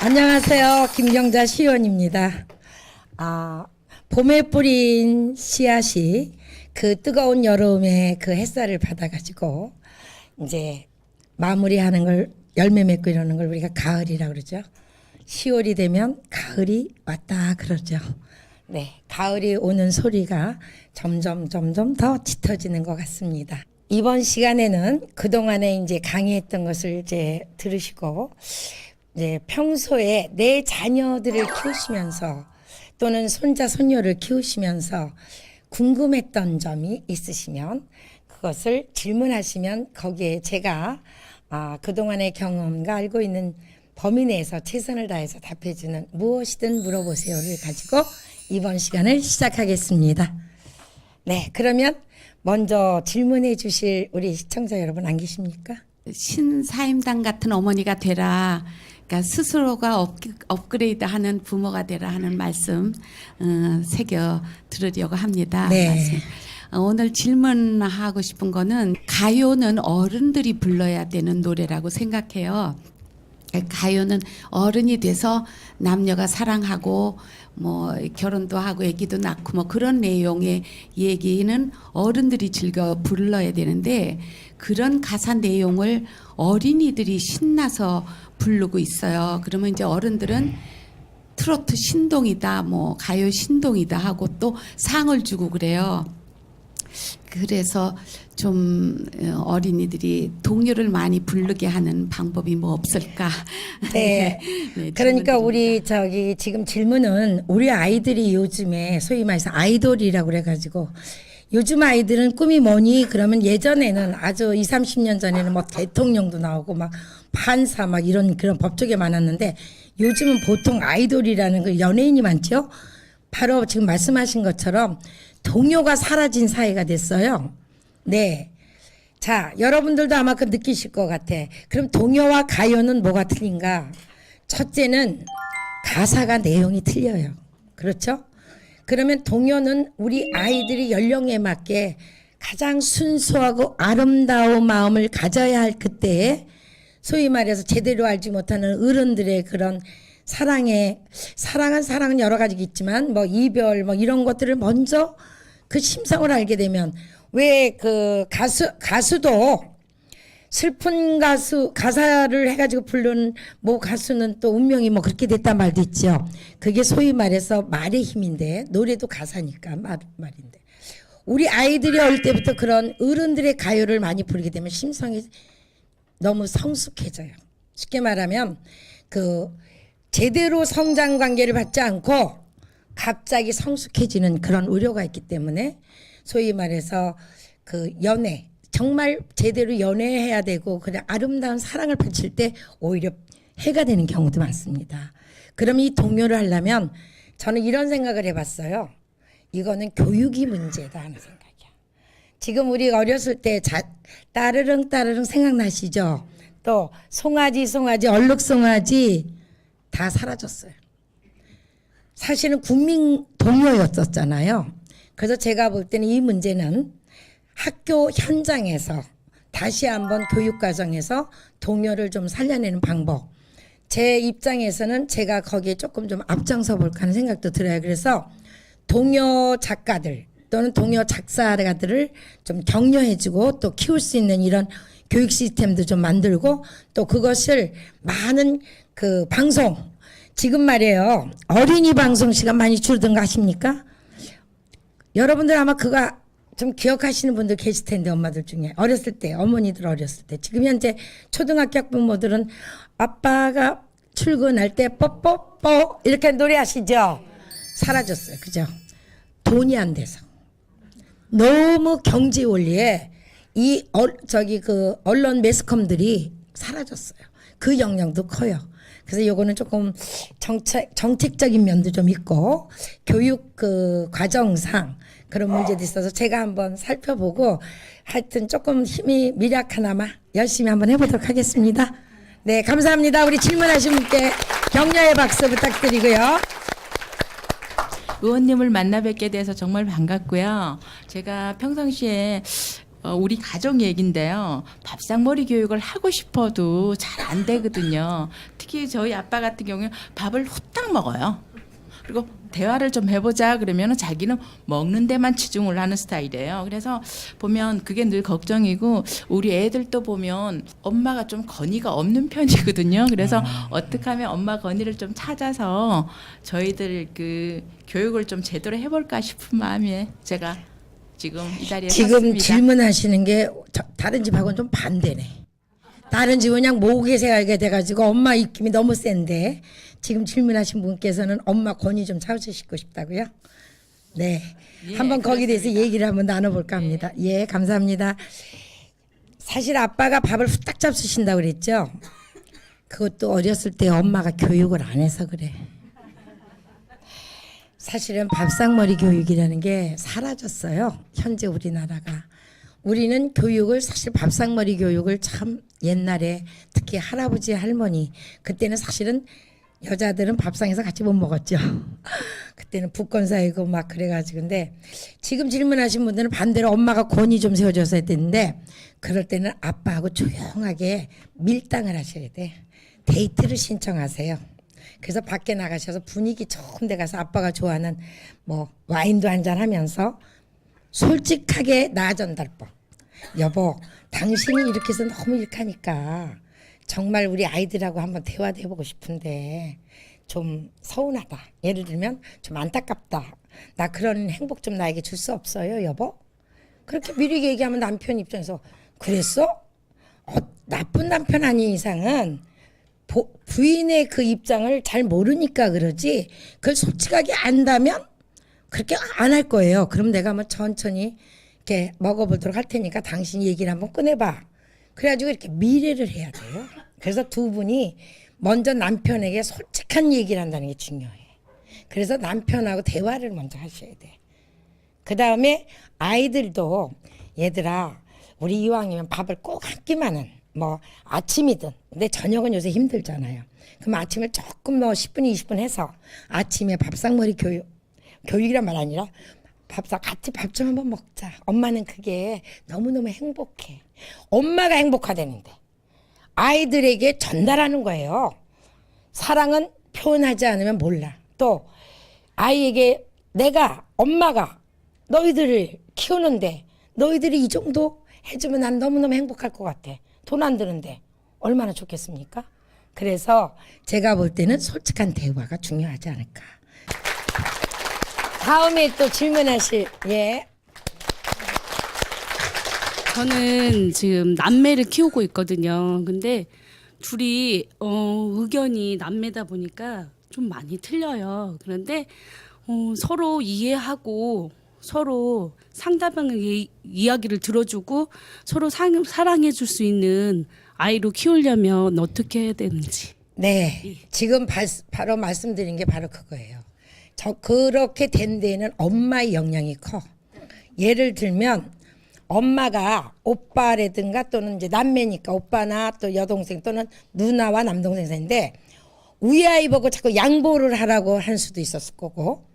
안녕하세요. 김경자 시의원입니다. 봄에 뿌린 씨앗이 그 뜨거운 여름에 그 햇살을 받아가지고 이제 마무리하는 걸 열매 맺고 이러는 걸 우리가 가을이라고 그러죠. 10월이 되면 가을이 왔다 그러죠. 네, 가을이 오는 소리가 점점 더 짙어지는 것 같습니다. 이번 시간에는 그동안에 이제 강의했던 것을 이제 들으시고 이제 평소에 내 자녀들을 키우시면서 또는 손자 손녀를 키우시면서 궁금했던 점이 있으시면 그것을 질문하시면 거기에 제가 그동안의 경험과 알고 있는 범위 내에서 최선을 다해서 답해주는 무엇이든 물어보세요를 가지고 이번 시간을 시작하겠습니다. 네, 그러면 먼저 질문해 주실 우리 시청자 여러분 안 계십니까? 신사임당 같은 어머니가 되라. 그러니까 스스로가 업그레이드하는 부모가 되라 하는 말씀 새겨 들으려고 합니다. 네. 말씀. 오늘 질문하고 싶은 거는 가요는 어른들이 불러야 되는 노래라고 생각해요. 가요는 어른이 돼서 남녀가 사랑하고 뭐 결혼도 하고 아기도 낳고 뭐 그런 내용의 얘기는 어른들이 즐겨 불러야 되는데 그런 가사 내용을 어린이들이 신나서 부르고 있어요. 그러면 이제 어른들은 트로트 신동이다, 뭐 가요 신동이다 하고 또 상을 주고 그래요. 그래서 좀 어린이들이 동요를 많이 부르게 하는 방법이 뭐 없을까? 네. 네, 그러니까 우리 지금 질문은 우리 아이들이 요즘에 소위 말해서 아이돌이라고 그래가지고 요즘 아이들은 꿈이 뭐니? 그러면 예전에는 아주 20, 30년 전에는 뭐 대통령도 나오고 막 판사 막 이런 그런 법조계 많았는데 요즘은 보통 아이돌이라는 그 연예인이 많죠? 바로 지금 말씀하신 것처럼 동요가 사라진 사회가 됐어요. 네. 자, 여러분들도 아마 그 느끼실 것 같아. 그럼 동요와 가요는 뭐가 틀린가? 첫째는 가사가 내용이 틀려요. 그렇죠? 그러면 동요는 우리 아이들이 연령에 맞게 가장 순수하고 아름다운 마음을 가져야 할 그때에 소위 말해서 제대로 알지 못하는 어른들의 그런 사랑은 여러 가지가 있지만 뭐 이별 뭐 이런 것들을 먼저 그 심성을 알게 되면 왜 그 가수도 슬픈 가사를 해가지고 부르는 뭐 가수는 또 운명이 뭐 그렇게 됐단 말도 있죠. 그게 소위 말해서 말의 힘인데 노래도 가사니까 말인데 우리 아이들이 어릴 때부터 그런 어른들의 가요를 많이 부르게 되면 심성이 너무 성숙해져요. 쉽게 말하면 그 제대로 성장 관계를 받지 않고 갑자기 성숙해지는 그런 우려가 있기 때문에 소위 말해서 그 연애 정말 제대로 연애해야 되고 그냥 아름다운 사랑을 바칠 때 오히려 해가 되는 경우도 많습니다. 그럼 이 동요를 하려면 저는 이런 생각을 해봤어요. 이거는 교육이 문제다 하는 생각이야. 지금 우리 어렸을 때 따르릉 생각나시죠? 또 송아지 얼룩송아지 다 사라졌어요. 사실은 국민 동요였었잖아요. 그래서 제가 볼 때는 이 문제는 학교 현장에서 다시 한번 교육과정에서 동요를 좀 살려내는 방법. 제 입장에서는 제가 거기에 조금 좀 앞장서 볼까 하는 생각도 들어요. 그래서 동요 작가들 또는 동요 작사가들을 좀 격려해주고 또 키울 수 있는 이런 교육 시스템도 좀 만들고 또 그것을 많은 그 방송 지금 말이에요. 어린이 방송 시간 많이 줄어든 거 아십니까? 여러분들 아마 그거 좀 기억하시는 분들 계실 텐데 엄마들 중에 어렸을 때 어머니들 어렸을 때 지금 현재 초등학교 학부모들은 아빠가 출근할 때 뽀뽀뽀 이렇게 노래하시죠? 사라졌어요. 그죠? 돈이 안 돼서 너무 경제 원리에 그 언론 매스컴들이 사라졌어요. 그 영향도 커요. 그래서 요거는 조금 정책적인 면도 좀 있고 교육 그 과정상 그런 문제도 있어서 제가 한번 살펴보고 하여튼 조금 힘이 미약하나마 열심히 한번 해보도록 하겠습니다. 네, 감사합니다. 우리 질문하신 분께 격려의 박수 부탁드리고요. 의원님을 만나 뵙게 돼서 정말 반갑고요. 제가 평상시에 우리 가족 얘긴데요. 밥상머리 교육을 하고 싶어도 잘 안 되거든요. 특히 특히 저희 아빠 같은 경우에 밥을 후딱 먹어요. 그리고 대화를 좀 해보자 그러면은 자기는 먹는 데만 치중을 하는 스타일이에요. 그래서 보면 그게 늘 걱정이고 우리 애들도 보면 엄마가 좀 건의가 없는 편이거든요. 그래서 어떻게 하면 엄마 건의를 좀 찾아서 저희들 그 교육을 좀 제대로 해볼까 싶은 마음에 제가 지금 이 자리에 지금 섰습니다. 질문하시는 게 다른 집하고는 좀 반대네. 다른 집은 그냥 모계세하게 돼가지고 엄마 입김이 너무 센데 지금 질문하신 분께서는 엄마 권위 좀 찾으시고 싶다고요? 네, 예, 한번 거기에 대해서 그렇습니다. 얘기를 한번 나눠볼까 합니다. 예, 감사합니다. 사실 아빠가 밥을 후딱 잡수신다고 그랬죠? 그것도 어렸을 때 엄마가 교육을 안 해서 그래. 사실은 밥상머리 교육이라는 게 사라졌어요. 현재 우리나라가. 우리는 교육을 사실 밥상머리 교육을 참 옛날에 특히 할아버지 할머니 그때는 사실은 여자들은 밥상에서 같이 못 먹었죠. 그때는 북건사이고 막 그래가지고 근데 지금 질문하신 분들은 반대로 엄마가 권위 좀 세워줘서 했는데 그럴 때는 아빠하고 조용하게 밀당을 하셔야 돼. 데이트를 신청하세요. 그래서 밖에 나가셔서 분위기 좋은 데 가서 아빠가 좋아하는 뭐 와인도 한잔 하면서 솔직하게 나 전달법. 여보, 당신이 이렇게 해서 너무 일하니까 정말 우리 아이들하고 한번 대화도 해보고 싶은데 좀 서운하다. 예를 들면 좀 안타깝다. 나 그런 행복 좀 나에게 줄 수 없어요, 여보? 그렇게 미리 얘기하면 남편 입장에서 그랬어? 나쁜 남편 아닌 이상은 부인의 그 입장을 잘 모르니까 그러지 그걸 솔직하게 안다면 그렇게 안 할 거예요. 그럼 내가 한번 천천히 이렇게 먹어보도록 할 테니까 당신이 얘기를 한번 꺼내봐. 그래가지고 이렇게 미래를 해야 돼요. 그래서 두 분이 먼저 남편에게 솔직한 얘기를 한다는 게 중요해. 그래서 남편하고 대화를 먼저 하셔야 돼. 그 다음에 아이들도 얘들아 우리 이왕이면 밥을 꼭 한 끼만은 뭐 아침이든 근데 저녁은 요새 힘들잖아요. 그럼 아침을 조금 뭐 10분 20분 해서 아침에 밥상머리 교육이란 말 아니라 같이 밥 좀 한번 먹자. 엄마는 그게 너무너무 행복해. 엄마가 행복하다는데 아이들에게 전달하는 거예요. 사랑은 표현하지 않으면 몰라. 또 아이에게 엄마가 너희들을 키우는데 너희들이 이 정도 해주면 난 너무너무 행복할 것 같아. 돈 안 드는데 얼마나 좋겠습니까? 그래서 제가 볼 때는 솔직한 대화가 중요하지 않을까. 다음에 또 질문하실 예. 저는 지금 남매를 키우고 있거든요. 근데 둘이 의견이 남매다 보니까 좀 많이 틀려요. 그런데 서로 이해하고 서로 상대방의 이야기를 들어주고 서로 사랑해 줄 수 있는 아이로 키우려면 어떻게 해야 되는지. 네, 지금 바로 말씀드린 게 바로 그거예요. 그렇게 된 데에는 엄마의 영향이 커. 예를 들면 엄마가 오빠라든가 또는 이제 남매니까 오빠나 또 여동생 또는 누나와 남동생 사이인데 우리 아이 보고 자꾸 양보를 하라고 할 수도 있었을 거고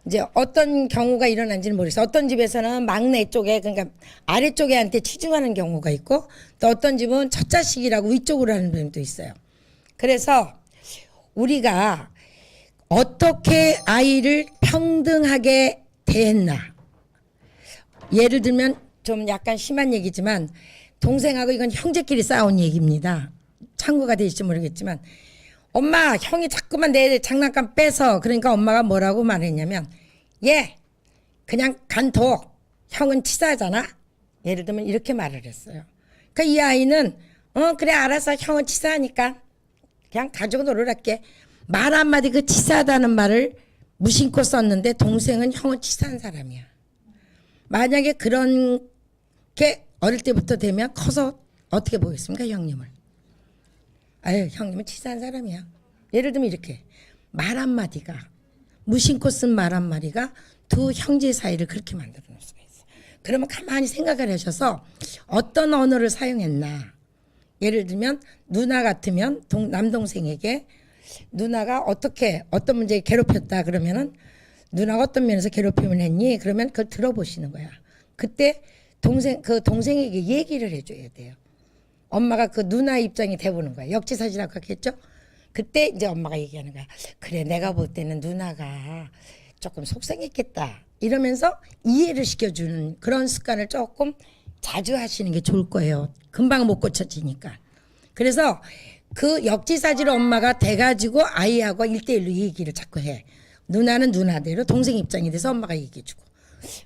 이제 어떤 경우가 일어난지는 모르겠어요. 어떤 집에서는 막내 쪽에 그러니까 아래쪽에 한테 치중하는 경우가 있고 또 어떤 집은 첫 자식이라고 위쪽으로 하는 분도 있어요. 그래서 우리가 어떻게 아이를 평등하게 대했나. 예를 들면 좀 약간 심한 얘기지만 동생하고 이건 형제끼리 싸운 얘기입니다. 참고가 될지 모르겠지만 엄마 형이 자꾸만 내 장난감 빼서 그러니까 엄마가 뭐라고 말했냐면 얘 그냥 간둬 형은 치사하잖아. 예를 들면 이렇게 말을 했어요. 그러니까 이 아이는 그래 알아서 형은 치사하니까 그냥 가지고 놀으랄게. 말 한마디 그 치사하다는 말을 무심코 썼는데 동생은 형은 치사한 사람이야. 만약에 그런 게 어릴 때부터 되면 커서 어떻게 보겠습니까 형님을. 아유 형님은 치사한 사람이야. 예를 들면 이렇게 말 한마디가 무심코 쓴 말 한마디가 두 형제 사이를 그렇게 만들어 놓을 수가 있어요. 그러면 가만히 생각을 하셔서 어떤 언어를 사용했나. 예를 들면 누나 같으면 남동생에게 누나가 어떤 문제에 괴롭혔다 그러면은 누나가 어떤 면에서 괴롭힘을 했니? 그러면 그걸 들어보시는 거야. 그때 동생에게 얘기를 해줘야 돼요. 엄마가 그 누나 입장이 돼보는 거야. 역지사지라고 했겠죠? 그때 이제 엄마가 얘기하는 거야. 그래, 내가 볼 때는 누나가 조금 속상했겠다. 이러면서 이해를 시켜주는 그런 습관을 조금 자주 하시는 게 좋을 거예요. 금방 못 고쳐지니까. 그래서 그 역지사지를 엄마가 돼가지고 아이하고 1대1로 얘기를 자꾸 해. 누나는 누나대로 동생 입장이 돼서 엄마가 얘기해주고.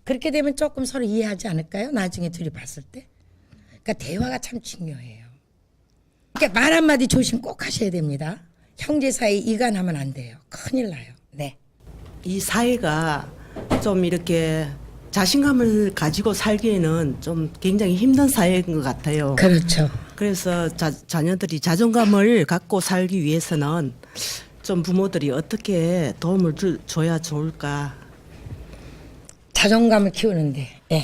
그렇게 되면 조금 서로 이해하지 않을까요? 나중에 둘이 봤을 때. 그러니까 대화가 참 중요해요. 그러니까 말 한마디 조심 꼭 하셔야 됩니다. 형제 사이 이간하면 안 돼요. 큰일 나요. 네. 이 사회가 좀 이렇게 자신감을 가지고 살기에는 좀 굉장히 힘든 사회인 것 같아요. 그렇죠. 그래서 자녀들이 자존감을 갖고 살기 위해서는 좀 부모들이 어떻게 도움을 줘야 좋을까. 자존감을 키우는데, 예.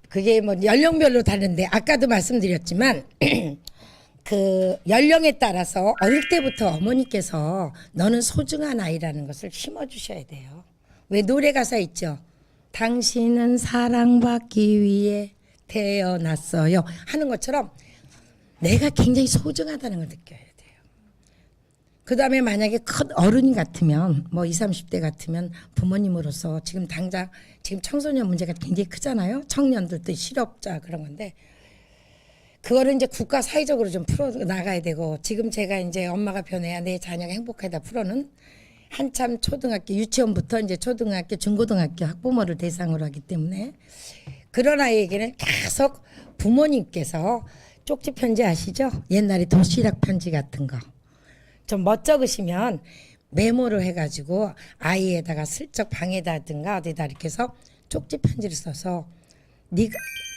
그게 뭐 연령별로 다른데 아까도 말씀드렸지만 그 연령에 따라서 어릴 때부터 어머니께서 너는 소중한 아이라는 것을 심어주셔야 돼요. 왜 노래 가사 있죠? 당신은 사랑받기 위해 태어났어요 하는 것처럼 내가 굉장히 소중하다는 걸 느껴야 돼요. 그 다음에 만약에 큰 어른이 같으면 뭐 20, 30대 같으면 부모님으로서 지금 당장 지금 청소년 문제가 굉장히 크잖아요. 청년들도 실업자 그런 건데 그거를 이제 국가 사회적으로 좀 풀어 나가야 되고 지금 제가 이제 엄마가 변해야 내 자녀가 행복하다 풀어는 한참 초등학교 유치원부터 이제 초등학교 중고등학교 학부모를 대상으로 하기 때문에 그런 아이에게는 계속 부모님께서 쪽지 편지 아시죠? 옛날에 도시락 편지 같은 거 좀 멋쩍으시면 메모를 해가지고 아이에다가 슬쩍 방에다든가 어디다 이렇게 해서 쪽지 편지를 써서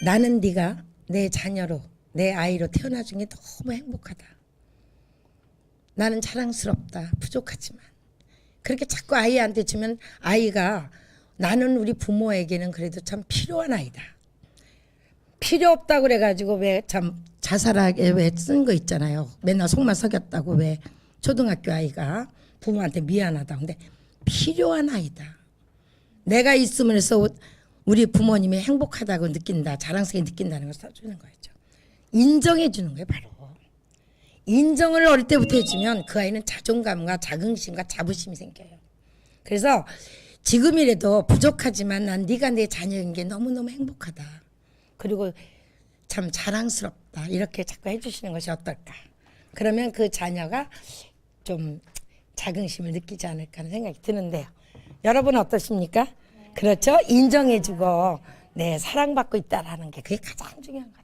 나는 네가 내 자녀로 내 아이로 태어나 준 게 너무 행복하다. 나는 자랑스럽다. 부족하지만 그렇게 자꾸 아이한테 주면 아이가 나는 우리 부모에게는 그래도 참 필요한 아이다. 필요 없다고 그래가지고 왜 참 자살하게 왜 쓴 거 있잖아요. 맨날 속만 썩였다고 왜 초등학교 아이가 부모한테 미안하다. 근데 필요한 아이다. 내가 있음을 해서 우리 부모님이 행복하다고 느낀다. 자랑스럽게 느낀다는 걸 써주는 거죠. 인정해 주는 거예요. 바로. 인정을 어릴 때부터 해주면 그 아이는 자존감과 자긍심과 자부심이 생겨요. 그래서 지금이라도 부족하지만 난 네가 내 자녀인 게 너무너무 행복하다. 그리고 참 자랑스럽다. 이렇게 자꾸 해주시는 것이 어떨까. 그러면 그 자녀가 좀 자긍심을 느끼지 않을까 하는 생각이 드는데요. 여러분 어떠십니까? 그렇죠? 인정해주고 네 사랑받고 있다라는 게 그게 가장 중요한 것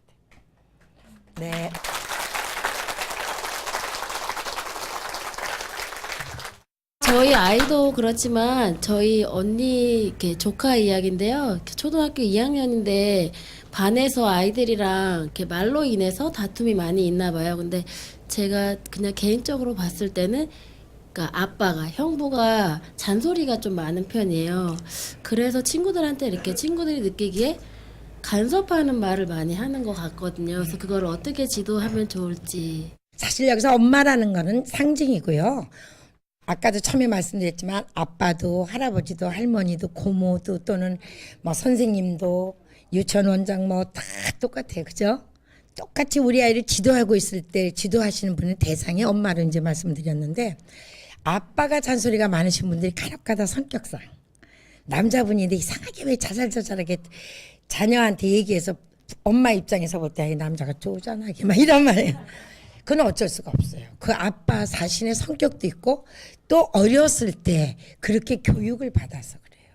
같아요. 네. 저희 아이도 그렇지만 저희 언니 이렇게 조카 이야기인데요. 초등학교 2학년인데 반에서 아이들이랑 이렇게 말로 인해서 다툼이 많이 있나 봐요. 근데 제가 그냥 개인적으로 봤을 때는 그러니까 아빠가 형부가 잔소리가 좀 많은 편이에요. 그래서 친구들한테 이렇게 친구들이 느끼기에 간섭하는 말을 많이 하는 것 같거든요. 그래서 그걸 어떻게 지도하면 좋을지. 사실 여기서 엄마라는 거는 상징이고요. 아까도 처음에 말씀드렸지만 아빠도 할아버지도 할머니도 고모도 또는 뭐 선생님도 유치원 원장 뭐 다 똑같아요. 그죠? 똑같이 우리 아이를 지도하고 있을 때 지도하시는 분은 대상이 엄마로 이제 말씀드렸는데 아빠가 잔소리가 많으신 분들이 간혹가다 성격상 남자분인데 이상하게 왜 자잘자잘하게 자녀한테 얘기해서 엄마 입장에서 볼 때 남자가 쪼잔하게 막 이런 말이에요. 그건 어쩔 수가 없어요. 그 아빠 자신의 성격도 있고 또 어렸을 때 그렇게 교육을 받아서 그래요.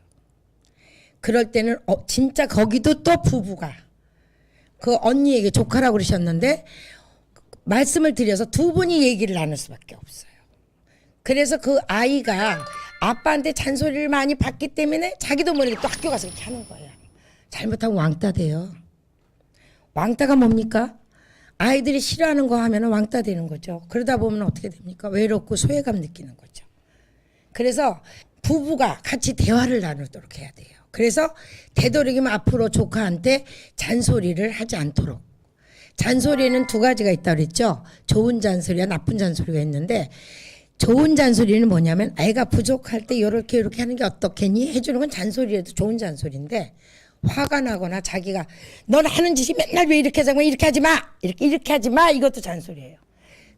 그럴 때는 진짜 거기도 또 부부가 그 언니에게 조카라고 그러셨는데 말씀을 드려서 두 분이 얘기를 나눌 수밖에 없어요. 그래서 그 아이가 아빠한테 잔소리를 많이 받기 때문에 자기도 모르게 또 학교 가서 그렇게 하는 거예요. 잘못하면 왕따 돼요. 왕따가 뭡니까? 아이들이 싫어하는 거 하면 왕따 되는 거죠. 그러다 보면 어떻게 됩니까? 외롭고 소외감 느끼는 거죠. 그래서 부부가 같이 대화를 나누도록 해야 돼요. 그래서 되도록이면 앞으로 조카한테 잔소리를 하지 않도록. 잔소리에는 두 가지가 있다고 그랬죠. 좋은 잔소리와 나쁜 잔소리가 있는데 좋은 잔소리는 뭐냐면 애가 부족할 때 이렇게 하는 게 어떻겠니? 해주는 건 잔소리라도 좋은 잔소리인데 화가 나거나 자기가 넌 하는 짓이 맨날 왜 이렇게 하자고 이렇게 하지 마 이렇게 하지 마 이것도 잔소리예요.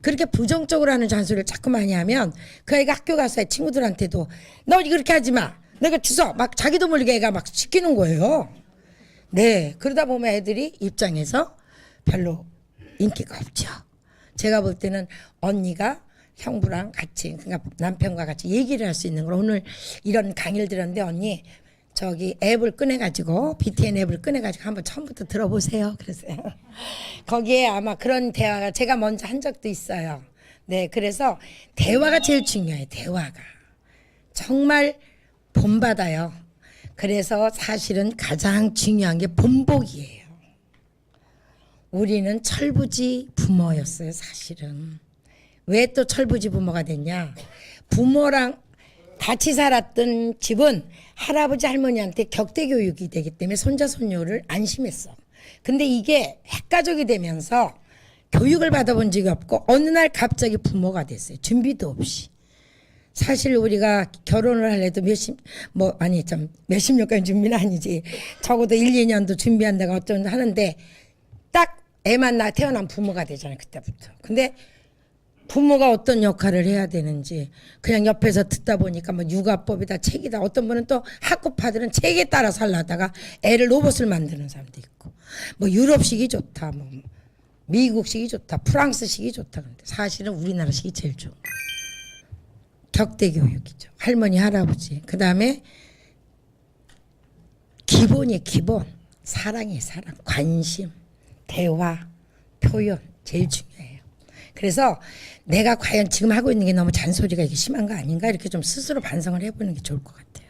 그렇게 부정적으로 하는 잔소리를 자꾸 많이 하면 그 애가 학교 가서 친구들한테도 너 그렇게 하지 마. 내가 주워. 막 자기도 모르게 애가 막 시키는 거예요. 네. 그러다 보면 애들이 입장에서 별로 인기가 없죠. 제가 볼 때는 언니가 형부랑 같이 그러니까 남편과 같이 얘기를 할 수 있는 걸 오늘 이런 강의를 들었는데 언니 저기 앱을 꺼내가지고 BTN 앱을 꺼내가지고 한번 처음부터 들어보세요. 그러세요. 거기에 아마 그런 대화가 제가 먼저 한 적도 있어요. 네, 그래서 대화가 제일 중요해요. 대화가 정말 본받아요. 그래서 사실은 가장 중요한 게 본복이에요. 우리는 철부지 부모였어요. 사실은 왜 또 철부지 부모가 됐냐? 부모랑 같이 살았던 집은 할아버지 할머니한테 격대 교육이 되기 때문에 손자 손녀를 안심했어. 근데 이게 핵가족이 되면서 교육을 받아본 적이 없고 어느 날 갑자기 부모가 됐어요. 준비도 없이. 사실 우리가 결혼을 하려도 몇십 년까지 준비는 아니지. 적어도 1, 2년도 준비한다가 어쩐 하는데 딱 애만 태어난 부모가 되잖아요. 그때부터. 근데 부모가 어떤 역할을 해야 되는지 그냥 옆에서 듣다 보니까 뭐 육아법이다 책이다 어떤 분은 또 학급파들은 책에 따라 살라다가 애를 로봇을 만드는 사람도 있고 뭐 유럽식이 좋다 뭐 미국식이 좋다 프랑스식이 좋다 그런데 사실은 우리나라식이 제일 좋은 거예요. 격대 교육이죠. 할머니 할아버지 그다음에 기본이 기본 사랑이 사랑 관심 대화 표현 제일 중요해요. 그래서 내가 과연 지금 하고 있는 게 너무 잔소리가 이게 심한 거 아닌가 이렇게 좀 스스로 반성을 해보는 게 좋을 것 같아요.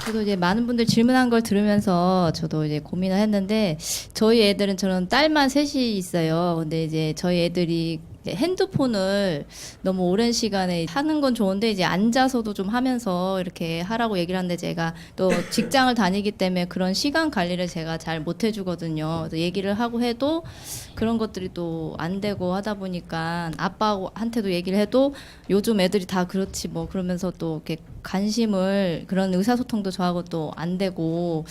저도 이제 많은 분들 질문한 걸 들으면서 저도 이제 고민을 했는데 저희 애들은 저는 딸만 셋이 있어요. 근데 이제 저희 애들이 이제 핸드폰을 너무 오랜 시간에 하는 건 좋은데 이제 앉아서도 좀 하면서 이렇게 하라고 얘기를 하는데 제가 또 직장을 다니기 때문에 그런 시간 관리를 제가 잘 못 해주거든요. 그래서 얘기를 하고 해도 그런 것들이 또 안 되고 하다 보니까 아빠한테도 얘기를 해도 요즘 애들이 다 그렇지 뭐 그러면서 또 이렇게 관심을 그런 의사소통도 저하고 또 안 되고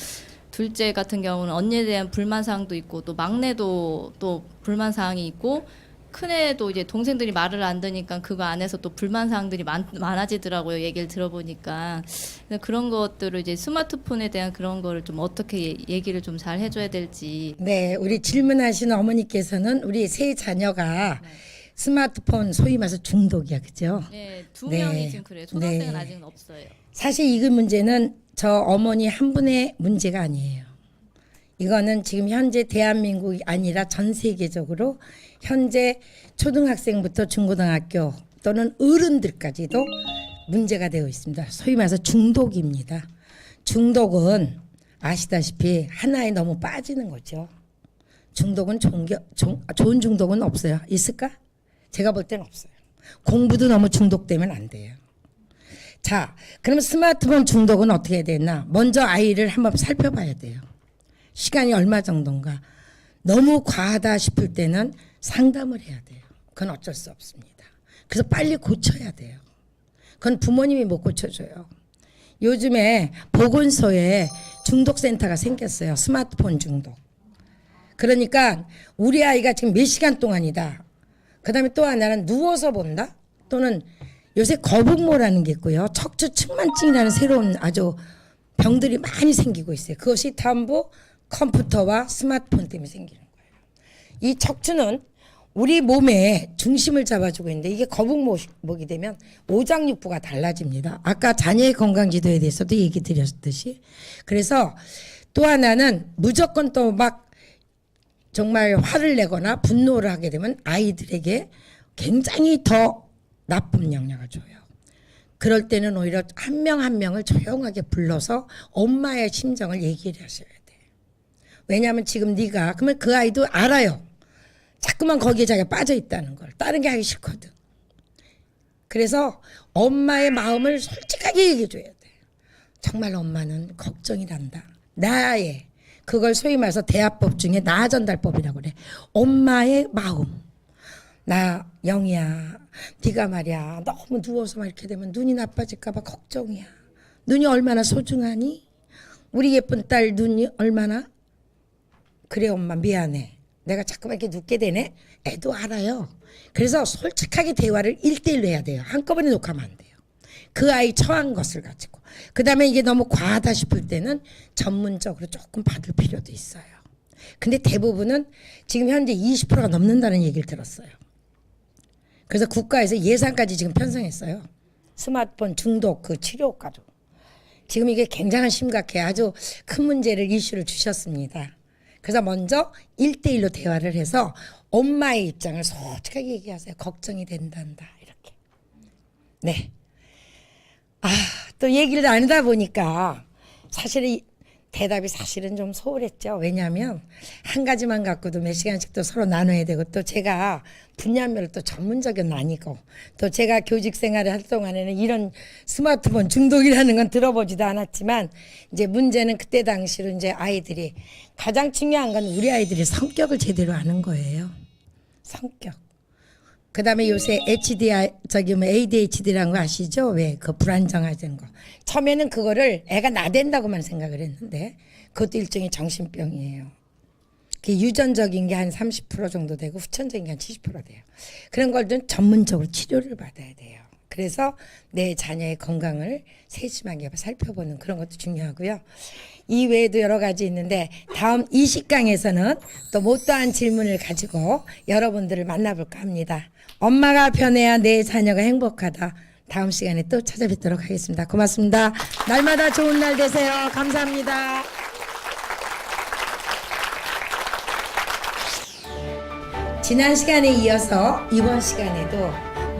둘째 같은 경우는 언니에 대한 불만사항도 있고 또 막내도 또 불만사항이 있고 큰애도 이제 동생들이 말을 안 듣니까 그거 안에서 또 불만사항들이 많아지더라고요. 얘기를 들어보니까. 그런 것들을 이제 스마트폰에 대한 그런 거를 좀 어떻게 얘기를 좀 잘 해줘야 될지. 네, 우리 질문하신 어머니께서는 우리 세 자녀가 스마트폰 소위 말해서 중독이야, 그죠? 네, 두 네. 명이 지금 그래요. 초등학생은 네. 아직은 없어요. 사실 이 문제는 저 어머니 한 분의 문제가 아니에요. 이거는 지금 현재 대한민국이 아니라 전 세계적으로 현재 초등학생부터 중고등학교 또는 어른들까지도 문제가 되어 있습니다. 소위 말해서 중독입니다. 중독은 아시다시피 하나에 너무 빠지는 거죠. 중독은 좋은 중독은 없어요. 있을까? 제가 볼 때는 없어요. 공부도 너무 중독되면 안 돼요. 자, 그럼 스마트폰 중독은 어떻게 해야 되나? 먼저 아이를 한번 살펴봐야 돼요. 시간이 얼마 정도인가. 너무 과하다 싶을 때는 상담을 해야 돼요. 그건 어쩔 수 없습니다. 그래서 빨리 고쳐야 돼요. 그건 부모님이 못 고쳐줘요. 요즘에 보건소에 중독센터가 생겼어요. 스마트폰 중독. 그러니까 우리 아이가 지금 몇 시간 동안이다. 그 다음에 또 하나는 누워서 본다. 또는 요새 거북모라는 게 있고요. 척추 측만증이라는 새로운 아주 병들이 많이 생기고 있어요. 그것이 전부 컴퓨터와 스마트폰 때문에 생기는 거예요. 이 척추는 우리 몸의 중심을 잡아주고 있는데 이게 거북목이 되면 오장육부가 달라집니다. 아까 자녀의 건강지도에 대해서도 얘기 드렸듯이. 그래서 또 하나는 무조건 또 막 정말 화를 내거나 분노를 하게 되면 아이들에게 굉장히 더 나쁜 영향을 줘요. 그럴 때는 오히려 한 명 한 명을 조용하게 불러서 엄마의 심정을 얘기를 하셔야 돼요. 왜냐하면 지금 네가 그러면 그 아이도 알아요. 자꾸만 거기에 자기가 빠져 있다는 걸. 다른 게 하기 싫거든. 그래서 엄마의 마음을 솔직하게 얘기해 줘야 돼. 정말 엄마는 걱정이 난다. 나의 그걸 소위 말해서 대화법 중에 나전달법이라고 그래. 엄마의 마음. 나 영희야, 네가 말이야 너무 누워서 막 이렇게 되면 눈이 나빠질까 봐 걱정이야. 눈이 얼마나 소중하니? 우리 예쁜 딸 눈이 얼마나 그래 엄마 미안해. 내가 자꾸만 이렇게 눕게 되네. 애도 알아요. 그래서 솔직하게 대화를 1대1로 해야 돼요. 한꺼번에 녹화하면 안 돼요. 그 아이 처한 것을 가지고. 그 다음에 이게 너무 과하다 싶을 때는 전문적으로 조금 받을 필요도 있어요. 근데 대부분은 지금 현재 20%가 넘는다는 얘기를 들었어요. 그래서 국가에서 예산까지 지금 편성했어요. 스마트폰 중독 그 치료 효과로. 지금 이게 굉장히 심각해요. 아주 큰 문제를 이슈를 주셨습니다. 그래서 먼저 1대1로 대화를 해서 엄마의 입장을 솔직하게 얘기하세요. 걱정이 된단다. 이렇게. 네. 또 얘기를 나누다 보니까 사실 이 대답이 사실은 좀 소홀했죠. 왜냐하면 한 가지만 갖고도 몇 시간씩 또 서로 나눠야 되고 또 제가 분야별로 또 전문적은 아니고 또 제가 교직 생활을 할 동안에는 이런 스마트폰 중독이라는 건 들어보지도 않았지만 이제 문제는 그때 당시로 이제 아이들이 가장 중요한 건 우리 아이들이 성격을 제대로 아는 거예요. 성격. 그다음에 요새 ADHD라는 거 아시죠? 왜 그 불안정하는 거. 처음에는 그거를 애가 나댄다고만 생각을 했는데 그것도 일종의 정신병이에요. 그 유전적인 게 한 30% 정도 되고 후천적인 게 한 70% 돼요. 그런 걸 좀 전문적으로 치료를 받아야 돼요. 그래서 내 자녀의 건강을 세심하게 살펴보는 그런 것도 중요하고요. 이 외에도 여러 가지 있는데 다음 20강에서는 또 못다한 질문을 가지고 여러분들을 만나볼까 합니다. 엄마가 변해야 내 자녀가 행복하다. 다음 시간에 또 찾아뵙도록 하겠습니다. 고맙습니다. 날마다 좋은 날 되세요. 감사합니다. 지난 시간에 이어서 이번 시간에도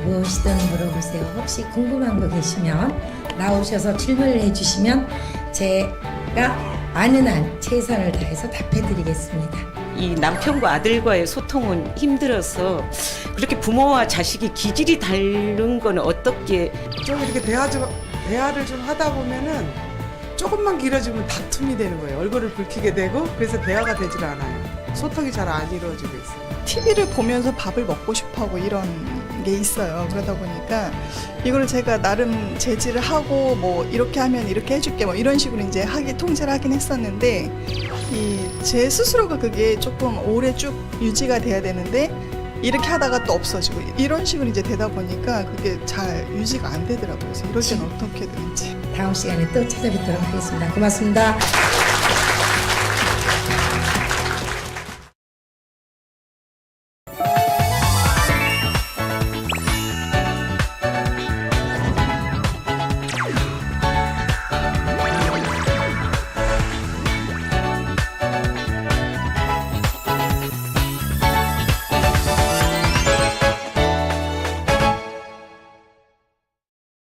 무엇이든 물어보세요. 혹시 궁금한 거 계시면 나오셔서 질문을 해주시면 제가 아는 한 최선을 다해서 답해드리겠습니다. 이 남편과 아들과의 소통은 힘들어서 그렇게 부모와 자식이 기질이 다른 건 어떻게 좀 이렇게 대화를 좀 하다 보면은 조금만 길어지면 다툼이 되는 거예요. 얼굴을 붉히게 되고 그래서 대화가 되질 않아요. 소통이 잘 안 이루어지고 있어요. TV를 보면서 밥을 먹고 싶어하고 이런 게 있어요. 그러다 보니까 이거를 제가 나름 제지를 하고 뭐 이렇게 하면 이렇게 해줄게 뭐 이런 식으로 이제 통제를 하긴 했었는데 제 스스로가 그게 조금 오래 쭉 유지가 돼야 되는데 이렇게 하다가 또 없어지고 이런 식으로 이제 되다 보니까 그게 잘 유지가 안 되더라고요. 그래서 이럴 때는 어떻게 되는지. 다음 시간에 또 찾아뵙도록 하겠습니다. 고맙습니다.